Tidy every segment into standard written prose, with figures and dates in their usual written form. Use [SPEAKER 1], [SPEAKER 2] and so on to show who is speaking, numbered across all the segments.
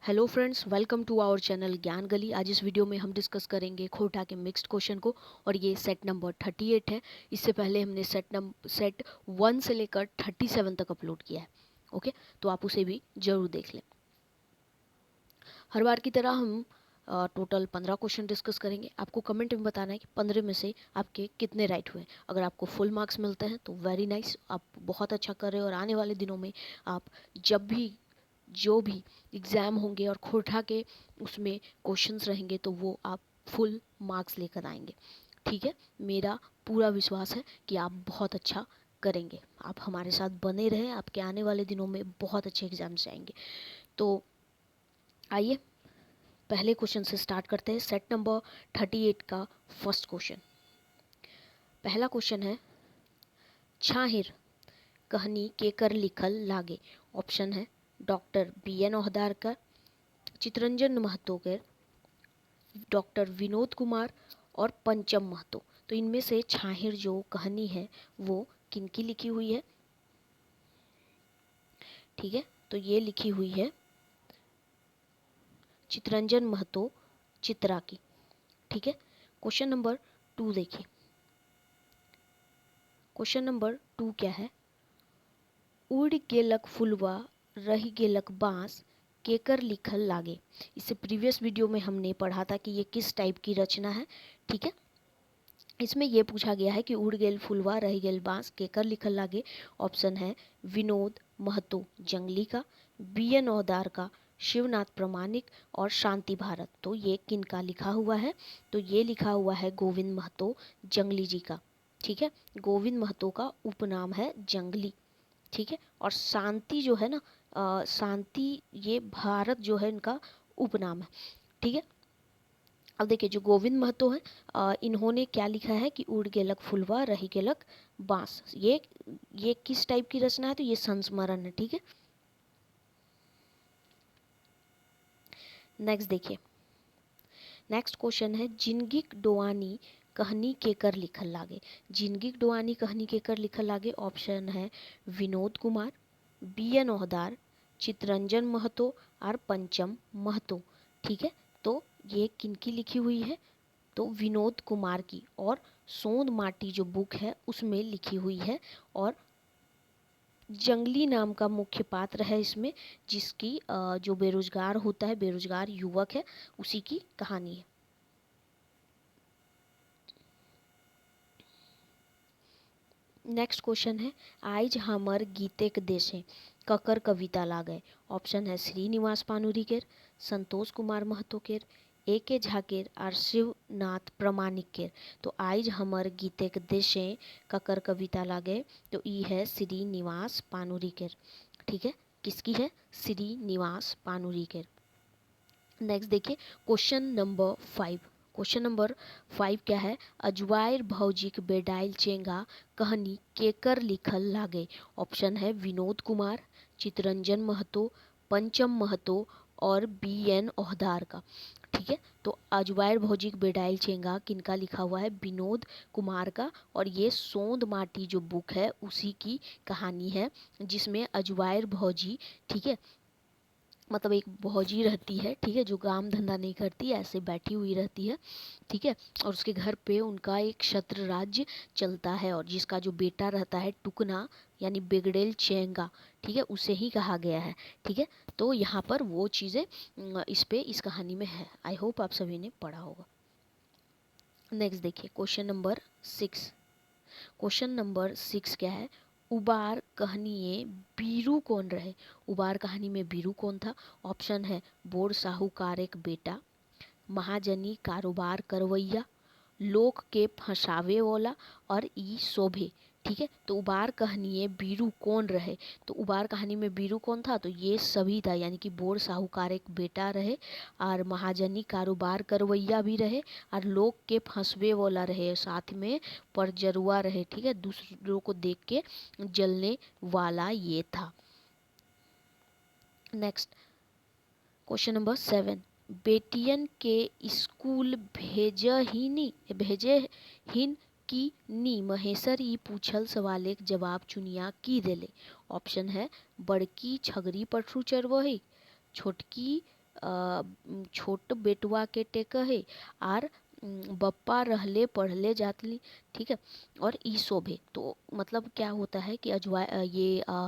[SPEAKER 1] Hello friends, welcome to our channel Gyan Gali. आज इस video में हम डिस्कस करेंगे खोटा के मिक्स्ड क्वेश्चन को और ये सेट नंबर 38 है। इससे पहले हमने सेट 1 से लेकर 37 तक अपलोड किया है। ओके, तो आप उसे भी ज़रूर देख लें। हर बार की तरह हम टोटल 15 क्वेश्चन डिस्कस करेंगे। आपको कमेंट में बताना है कि 15 में से आपके कितने राइट हुए। अगर आपको फुल मार्क्स मिलते हैं तो वेरी नाइस, आप बहुत अच्छा कर रहे हो। और आने वाले दिनों में आप जब भी जो भी एग्ज़ाम होंगे और खोटा के उसमें क्वेश्चंस रहेंगे तो वो आप फुल मार्क्स लेकर आएंगे। ठीक है, मेरा पूरा विश्वास है कि आप बहुत अच्छा करेंगे। आप हमारे साथ बने रहें, आपके आने वाले दिनों में बहुत अच्छे एग्जाम्स आएंगे। तो आइए पहले क्वेश्चन से स्टार्ट करते हैं। सेट नंबर 38 का फर्स्ट क्वेश्चन। पहला क्वेश्चन है, छाहिर कहनी केकर लिखल लागे। ऑप्शन है डॉक्टर BN ओहदारकर, चितरंजन महतो के, डॉक्टर विनोद कुमार और पंचम महतो। तो इनमें से छाहिर जो कहानी है वो किनकी लिखी हुई है? ठीक है, तो ये लिखी हुई है चितरंजन महतो चित्रा की। ठीक है, क्वेश्चन नंबर 2 देखिए। क्वेश्चन नंबर 2 क्या है? उड़ गेलक फुलवा रही गेलक बांस केकर लिखल लागे। इससे प्रीवियस वीडियो में हमने पढ़ा था कि ये किस टाइप की रचना है। ठीक है, इसमें यह पूछा गया है कि उड़ गेल फुलवा रह गेल बांस केकर लिखल लागे। ऑप्शन है विनोद महतो जंगली का, BN ओहदार का, शिवनाथ प्रमाणिक और शांति भारत। तो ये किनका लिखा हुआ है? तो ये लिखा हुआ है गोविंद महतो जंगली जी का। ठीक है, गोविंद महतो का उपनाम है जंगली। ठीक है, और शांति जो है ना, शांति ये भारत जो है इनका उपनाम है। ठीक है, अब देखिए जो गोविंद महतो हैं, इन्होंने क्या लिखा है कि उड़ गेलक फुलवा रही गेलक बांस। ये किस टाइप की रचना है? तो ये संस्मरण है। ठीक है, नेक्स्ट देखिए। नेक्स्ट क्वेश्चन है, जिनगिक डोआनी कहनी केकर लिखल लागे। जिनगिक डोआनी कहनी केकर लिखल लागे। ऑप्शन है विनोद कुमार, BN ओहदार, चितरंजन महतो और पंचम महतो। ठीक है, तो ये किनकी लिखी हुई है? तो विनोद कुमार की, और सोंद माटी जो बुक है उसमें लिखी हुई है। और जंगली नाम का मुख्य पात्र है इसमें, जिसकी जो बेरोजगार होता है, बेरोजगार युवक है, उसी की कहानी है। नेक्स्ट क्वेश्चन है, आइज हमर गीतेक देशे ककर कविता लागे। ऑप्शन है श्रीनिवास पानुरी केर, संतोष कुमार महतो केर, AK झा केर और शिवनाथ प्रमाणिक केर। तो आइज हमर गीतेक देशे ककर कविता लागे, तो ई है श्रीनिवास पानुरी केर। ठीक है, किसकी है? श्रीनिवास पानुरी केर। नेक्स्ट देखिए क्वेश्चन नंबर 5। क्वेश्चन नंबर 5 क्या है? अजवायर भौजिक बेडाइल चेंगा कहानी केकर लिखल लागे। ऑप्शन है विनोद कुमार, चितरंजन महतो, पंचम महतो और BN ओहदार का। ठीक है, तो अजवायर भौजिक बेडाइल चेंगा किनका लिखा हुआ है? विनोद कुमार का। और ये सोंद माटी जो बुक है उसी की कहानी है, जिसमें अजवायर भौजी, ठीक है, मतलब एक भौजी रहती है, ठीक है, जो काम धंधा नहीं करती, ऐसे बैठी हुई रहती है। ठीक है, और उसके घर पे उनका एक क्षत्र राज्य चलता है, और जिसका जो बेटा रहता है टुकना यानी बिगड़ेल चेंगा, ठीक है, उसे ही कहा गया है। ठीक है, तो यहाँ पर वो चीज़ें इस कहानी में है। आई होप आप सभी ने पढ़ा होगा। नेक्स्ट देखिए क्वेश्चन नंबर 6। क्वेश्चन नंबर 6 क्या है? उबार कहानिए बीरू कौन रहे। उबार कहानी में बीरू कौन था? ऑप्शन है बोर साहूकार एक बेटा, महाजनी कारोबार करवैया, लोक के फंसावे वाला और ई शोभे। ठीक है, तो उबार कहानी बीरू कौन रहे। तो उबार कहानी में बीरू कौन था? तो ये सभी था, यानी कि बोर साहूकार एक बेटा रहे, और महाजनी कारोबार करवैया भी रहे, और लोक के फंसवे वाला रहे, साथ में परजरुआ रहे। ठीक है, दूसरों को देख के जलने वाला ये था। Next question number 7। बेटियन के स्कूल भेजे हिन की नी महेशर ई पूछल सवाल के जवाब चुनिया की देले। ऑप्शन है बड़की छगरी पठरू चरवही, छोटकी छोट बेटवा के टेक है आर बप्पा रहले पढ़ले जातली, ठीक है, और ई शोभे। तो मतलब क्या होता है कि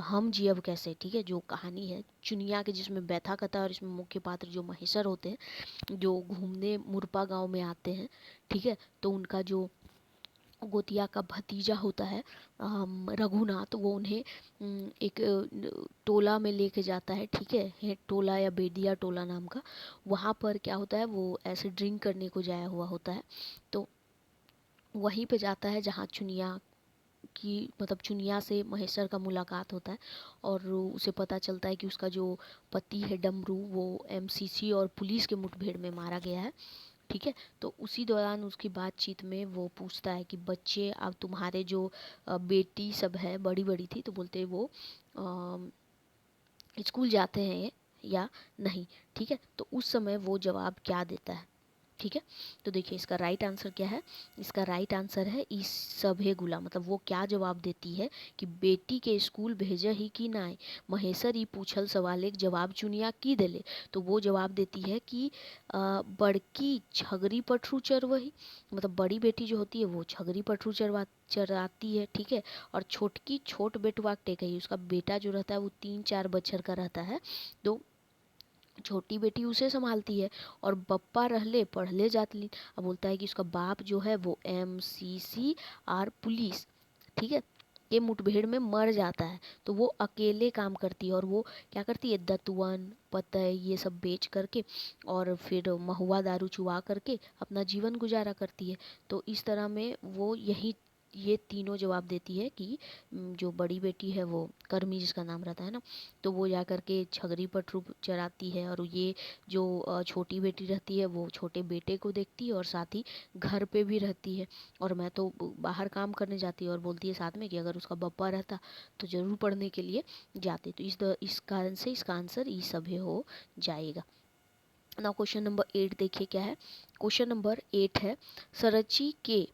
[SPEAKER 1] हम जियब कैसे, ठीक है, जो कहानी है चुनिया के, जिसमें बैथा कथा और इसमें मुख्य पात्र जो महेश्वर होते हैं, जो घूमने मुरपा गांव में आते हैं, ठीक है, तो उनका जो गोतिया का भतीजा होता है रघुनाथ, वो उन्हें एक टोला में लेके जाता है, ठीक है टोला या बेदिया टोला नाम का। वहाँ पर क्या होता है, वो ऐसे ड्रिंक करने को जाया हुआ होता है, तो वहीं पे जाता है जहाँ चुनिया की, मतलब चुनिया से महेश्वर का मुलाकात होता है और उसे पता चलता है कि उसका जो पति है डमरू, वो एमसीसी और पुलिस के मुठभेड़ में मारा गया है, ठीक है। तो उसी दौरान उसकी बातचीत में वो पूछता है कि बच्चे, अब तुम्हारे जो बेटी सब है बड़ी बड़ी थी, तो बोलते वो स्कूल जाते हैं या नहीं, ठीक है। तो उस समय वो जवाब क्या देता है, ठीक है। तो देखिए इसका राइट आंसर क्या है, इसका राइट आंसर है इस सभे गुला। मतलब वो क्या जवाब देती है कि बेटी के स्कूल भेजा ही कि नाय, महेश्वर ई पूछल सवाल एक जवाब चुनिया की देले। तो वो जवाब देती है कि बड़की छगरी पठरू चरवही, मतलब बड़ी बेटी जो होती है वो छगरी पठरू चराती है, ठीक है, और छोटकी छोट बेटवा टेकई, उसका बेटा जो रहता है वो 3-4 बछर का रहता है, तो छोटी बेटी उसे संभालती है और बप्पा रहले पढ़ले जातली। अब बोलता है कि उसका बाप जो है वो एमसीसी आर पुलिस, ठीक है, के मुठभेड़ में मर जाता है, तो वो अकेले काम करती है और वो क्या करती है, दतुअन पतय ये सब बेच करके और फिर महुआ दारू चुवा करके अपना जीवन गुजारा करती है। तो इस तरह में वो यही ये तीनों जवाब देती है कि जो बड़ी बेटी है वो कर्मी जिसका नाम रहता है ना, तो वो जा कर के छगरी पटरू चराती है, और ये जो छोटी बेटी रहती है वो छोटे बेटे को देखती है और साथ ही घर पे भी रहती है, और मैं तो बाहर काम करने जाती है, और बोलती है साथ में कि अगर उसका बप्पा रहता तो ज़रूर पढ़ने के लिए जाते। तो इस कारण से इसका आंसर ई सभे हो जाएगा। नाउ क्वेश्चन नंबर 8 देखिए क्या है। क्वेश्चन नंबर 8 है, सरची के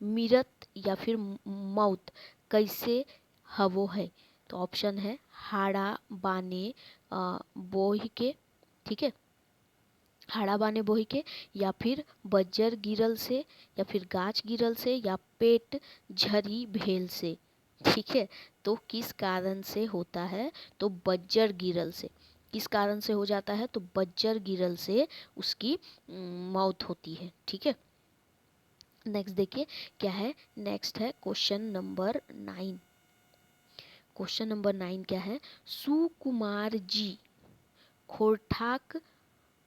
[SPEAKER 1] मिरत या फिर मौत कैसे हवो है। तो ऑप्शन है हाड़ा बाने बोह के, ठीक है, हाड़ा बाने बोह के, या फिर बज्जर गिरल से, या फिर गाछ गिरल से, या पेट झरी भेल से, ठीक है। तो किस कारण से होता है, तो बज्जर गिरल से। किस कारण से हो जाता है, तो बज्जर गिरल से उसकी मौत होती है, ठीक है। नेक्स्ट देखिए क्या है, नेक्स्ट है क्वेश्चन नंबर 9। क्वेश्चन नंबर 9 क्या है, सुकुमार जी खोरठाक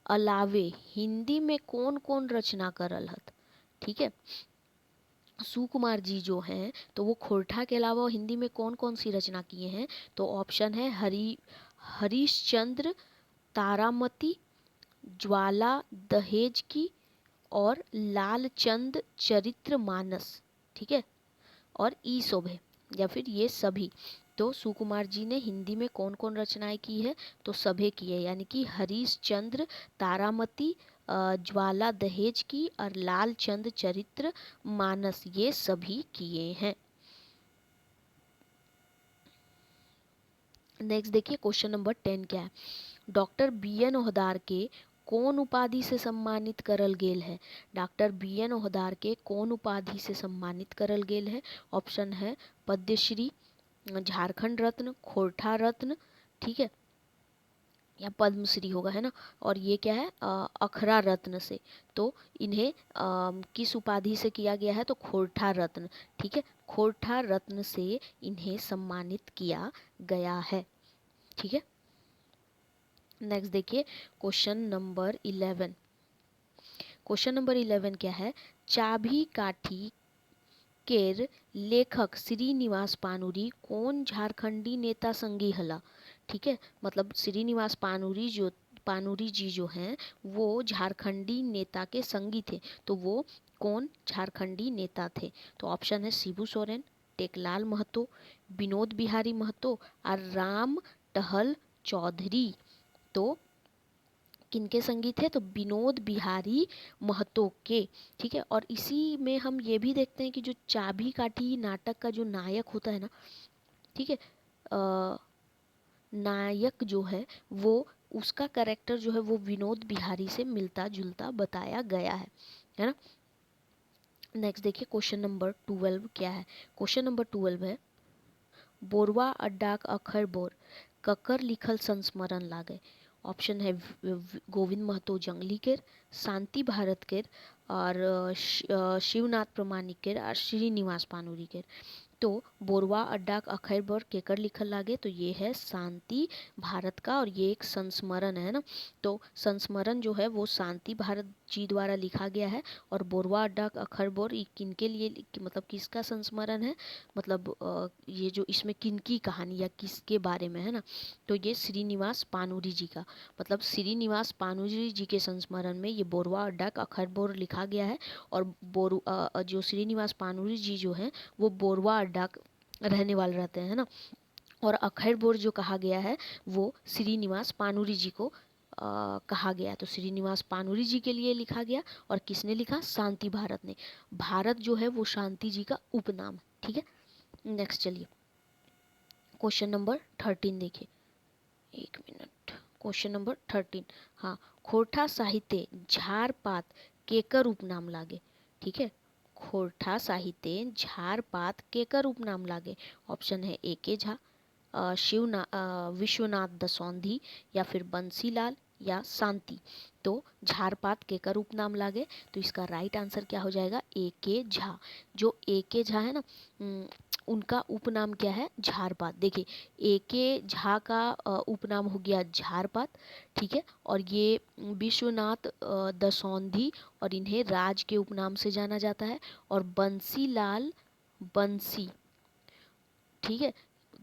[SPEAKER 1] अलावे हिंदी में कौन कौन रचना करल हत, ठीक है। सुकुमार जी जो हैं तो वो खोरठा के अलावा हिंदी में कौन कौन सी रचना किए हैं, तो ऑप्शन है हरिश्चंद्र, तारामती, ज्वाला दहेज की, और लालचंद चरित्रमानस, ठीक है, और ई शोभे, या फिर ये सभी। तो सुकुमार जी ने हिंदी में कौन कौन रचनाएं की है, तो सभे की है, यानी कि हरिश्चंद्र, तारामती, ज्वाला दहेज की और लालचंद चरित्र मानस, ये सभी किए हैं। नेक्स्ट देखिए क्वेश्चन नंबर 10 क्या है, डॉक्टर बी एन ओहदार के कौन उपाधि से सम्मानित करल गेल है। डॉक्टर बी एन ओहदार के कौन उपाधि से सम्मानित करल गेल है। ऑप्शन है पद्मश्री, झारखंड रत्न, खोरठा रत्न, ठीक है, या पद्मश्री होगा, है ना, और ये क्या है अखरा रत्न से। तो इन्हें किस उपाधि से किया गया है, तो खोरठा रत्न, ठीक है, खोरठा रत्न से इन्हें सम्मानित किया गया है, ठीक है। नेक्स्ट देखिए क्वेश्चन नंबर 11। क्वेश्चन नंबर 11 क्या है, चाभी काठी केर लेखक श्रीनिवास पानुरी कौन झारखंडी नेता संगी हला, ठीक है। मतलब श्रीनिवास पानुरी जी जो हैं वो झारखंडी नेता के संगी थे, तो वो कौन झारखंडी नेता थे। तो ऑप्शन है शिबू सोरेन, टेकलाल महतो, विनोद बिहारी महतो और राम टहल चौधरी। तो किनके संगी थे, तो विनोद बिहारी महतो के, ठीक है। और इसी में हम ये भी देखते हैं कि जो चाबी काठी नाटक का जो नायक होता है ना, ठीक है, नायक जो है वो उसका कैरेक्टर जो है वो विनोद बिहारी से मिलता जुलता बताया गया है ना। नेक्स्ट देखिए क्वेश्चन नंबर 12 क्या है। क्वेश्चन नंबर 12 है बोरवा अड्डाक अखर बोर ककर लिखल संस्मरण लागे। ऑप्शन है गोविंद महतो जंगली केर, शांति भारत केर और शिवनाथ प्रमाणिक केर और श्रीनिवास पानुरी केर। तो बोरवा अड्डा अखैर बर केकर लिखल लागे, तो ये है शांति भारत का और ये एक संस्मरण है ना। तो संस्मरण जो है वो शांति भारत जी द्वारा लिखा गया है। और बोरवा अड्डा अखर बोर किनके लिए मतलब किसका संस्मरण है, मतलब ये जो इसमें किनकी कहानी या किसके बारे में है ना, तो ये श्रीनिवास पानुरी जी का, मतलब श्रीनिवास पानुरी जी के संस्मरण में ये बोरवा अड्डा अखर बोर लिखा गया है। और जो श्रीनिवास पानुरी जी जो है वो बोरवा अड्डा रहने वाले रहते हैं ना। और अखैर बोर जो कहा गया है वो श्रीनिवास पानुरी जी को कहा गया। तो श्रीनिवास पानुरी जी के लिए लिखा गया। और किसने लिखा, शांति भारत ने। भारत जो है वो शांति जी का उपनाम, ठीक है। नेक्स्ट चलिए क्वेश्चन नंबर 13 देखिए, एक मिनट। क्वेश्चन नंबर 13, हाँ, खोरठा साहित्य झार पात केकर उपनाम लागे, ठीक है। खोरठा साहित्य झार पात केकर उपनाम लागे। ऑप्शन है ए के झा, विश्वनाथ दसौंधी या फिर बंसीलाल या शांति। तो झारपात केकर उपनाम लागे, तो इसका राइट आंसर क्या हो जाएगा, ए के झा। जो ए के झा है ना, उनका उपनाम क्या है, झारपात। देखिए ए के झा का उपनाम हो गया झारपात, ठीक है। और ये विश्वनाथ दसौंधी और इन्हें राज के उपनाम से जाना जाता है। और बंसीलाल बंसी, ठीक है,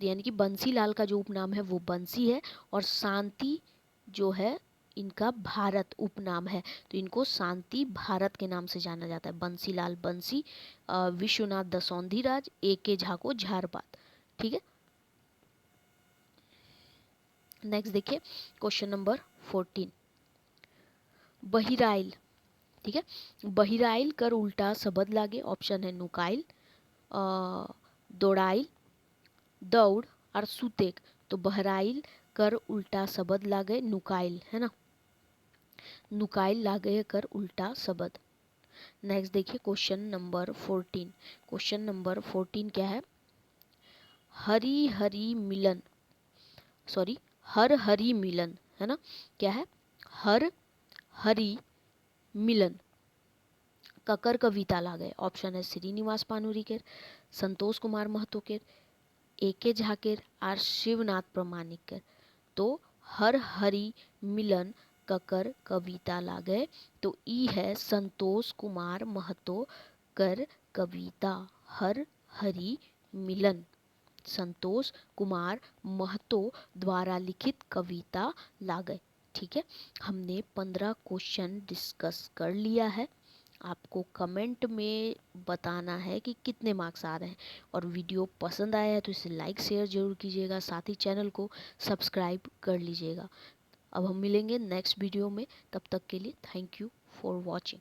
[SPEAKER 1] यानी कि बंसीलाल का जो उपनाम है वो बंसी है। और शांति जो है इनका भारत उपनाम है, तो इनको शांति भारत के नाम से जाना जाता है। बंसीलाल बंसी, विश्वनाथ दसौंधी राज, ए के झा को झारपात, ठीक है। नेक्स्ट देखिए क्वेश्चन नंबर 14, बहिराइल, ठीक है। बहिराइल कर उल्टा शब्द लागे। ऑप्शन है नुकाइल, दौड़ाइल, दौड़ और सुतेक। तो बहराइल कर उल्टा शब्द लागे नुकाइल, है ना। नुकाइल लागे कर उल्टा शब्द। नेक्स्ट देखिए क्वेश्चन नंबर 14। क्वेश्चन नंबर 14 क्या है, हरी हरी मिलन, सॉरी, हर हरी मिलन, है ना। क्या है, हर हरी मिलन ककर कविता लागे। ऑप्शन है श्रीनिवास पानुरी के, संतोष कुमार महतो के, ए के झा के और शिवनाथ प्रमाणिक के। तो हर हरी मिलन ककर कविता लागे, तो ई है संतोष कुमार महतो कर कविता। हर हरी मिलन संतोष कुमार महतो द्वारा लिखित कविता लागे, ठीक है। हमने 15 क्वेश्चन डिस्कस कर लिया है। आपको कमेंट में बताना है कि कितने मार्क्स आ रहे हैं। और वीडियो पसंद आया है तो इसे लाइक शेयर जरूर कीजिएगा, साथ ही चैनल को सब्सक्राइब कर लीजिएगा। अब हम मिलेंगे नेक्स्ट वीडियो में, तब तक के लिए थैंक यू फॉर वॉचिंग।